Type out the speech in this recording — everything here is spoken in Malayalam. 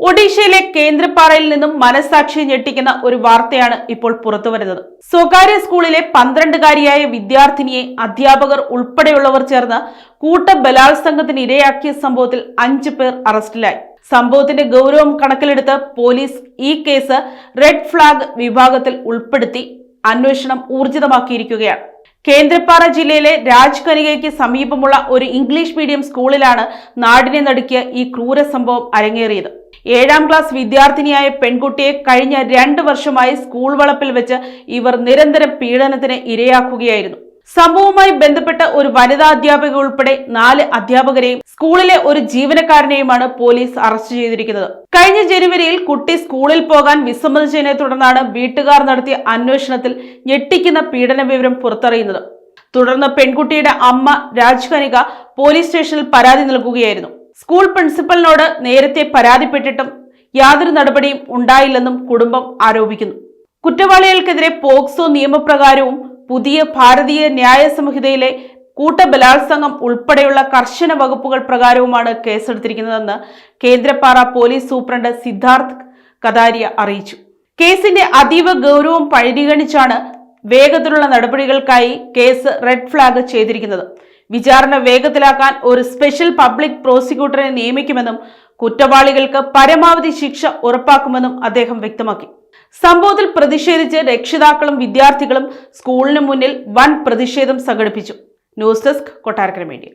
ഒഡീഷയിലെ കേന്ദ്രപ്പാറയിൽ നിന്നും മനസാക്ഷിയെ ഞെട്ടിക്കുന്ന ഒരു വാർത്തയാണ് ഇപ്പോൾ പുറത്തുവരുന്നത്. സ്വകാര്യ സ്കൂളിലെ 12-കാരിയായ വിദ്യാർത്ഥിനിയെ അധ്യാപകർ ഉൾപ്പെടെയുള്ളവർ ചേർന്ന് കൂട്ട ബലാത്സംഗത്തിന് ഇരയാക്കിയ സംഭവത്തിൽ 5 പേർ അറസ്റ്റിലായി. സംഭവത്തിന്റെ ഗൗരവം കണക്കിലെടുത്ത് പോലീസ് ഈ കേസ് റെഡ് ഫ്ലാഗ് വിഭാഗത്തിൽ ഉൾപ്പെടുത്തി അന്വേഷണം ഊർജിതമാക്കിയിരിക്കുകയാണ്. കേന്ദ്രപ്പാറ ജില്ലയിലെ രാജ്കനികയ്ക്ക് സമീപമുള്ള ഒരു ഇംഗ്ലീഷ് മീഡിയം സ്കൂളിലാണ് നാടിനെ നടുക്കിയ ഈ ക്രൂര സംഭവം അരങ്ങേറിയത്. 7ാം ക്ലാസ് വിദ്യാർത്ഥിനിയായ പെൺകുട്ടിയെ കഴിഞ്ഞ 2 വർഷമായി സ്കൂൾ വളപ്പിൽ വെച്ച് ഇവർ നിരന്തരം പീഡനത്തിന് ഇരയാക്കുകയായിരുന്നു. സംഭവവുമായി ബന്ധപ്പെട്ട് ഒരു വനിതാ അധ്യാപിക ഉൾപ്പെടെ 4 അധ്യാപകരെയും സ്കൂളിലെ ഒരു ജീവനക്കാരനെയുമാണ് പോലീസ് അറസ്റ്റ് ചെയ്തിരിക്കുന്നത്. കഴിഞ്ഞ ജനുവരിയിൽ കുട്ടി സ്കൂളിൽ പോകാൻ വിസമ്മതിച്ചതിനെ തുടർന്നാണ് വീട്ടുകാർ നടത്തിയ അന്വേഷണത്തിൽ ഞെട്ടിക്കുന്ന പീഡന വിവരം പുറത്തറിയുന്നത്. തുടർന്ന് പെൺകുട്ടിയുടെ അമ്മ രാജ്കനിക പോലീസ് സ്റ്റേഷനിൽ പരാതി നൽകുകയായിരുന്നു. സ്കൂൾ പ്രിൻസിപ്പലിനോട് നേരത്തെ പരാതിപ്പെട്ടിട്ടും യാതൊരു നടപടിയും ഉണ്ടായില്ലെന്നും കുടുംബം ആരോപിക്കുന്നു. കുറ്റവാളികൾക്കെതിരെ പോക്സോ നിയമപ്രകാരവും പുതിയ ഭാരതീയ ന്യായ സംഹിതയിലെ കൂട്ടബലാത്സംഗം ഉൾപ്പെടെയുള്ള കർശന വകുപ്പുകൾ പ്രകാരവുമാണ് കേസെടുത്തിരിക്കുന്നതെന്ന് കേന്ദ്രപ്പാറ പോലീസ് സൂപ്രണ്ട് സിദ്ധാർത്ഥ് കതാരിയ അറിയിച്ചു. കേസിന്റെ അതീവ ഗൗരവം പരിഗണിച്ചാണ് വേഗത്തിലുള്ള നടപടികൾക്കായി കേസ് റെഡ് ഫ്ലാഗ് ചെയ്തിരിക്കുന്നത്. വിചാരണ വേഗത്തിലാക്കാൻ ഒരു സ്പെഷ്യൽ പബ്ലിക് പ്രോസിക്യൂട്ടറെ നിയമിക്കുമെന്നും കുറ്റവാളികൾക്ക് പരമാവധി ശിക്ഷ ഉറപ്പാക്കുമെന്നും അദ്ദേഹം വ്യക്തമാക്കി. സംഭവത്തിൽ പ്രതിഷേധിച്ച് രക്ഷിതാക്കളും വിദ്യാർത്ഥികളും സ്കൂളിന് മുന്നിൽ വൻ പ്രതിഷേധം സംഘടിപ്പിച്ചു. News desk Kottarakkara media.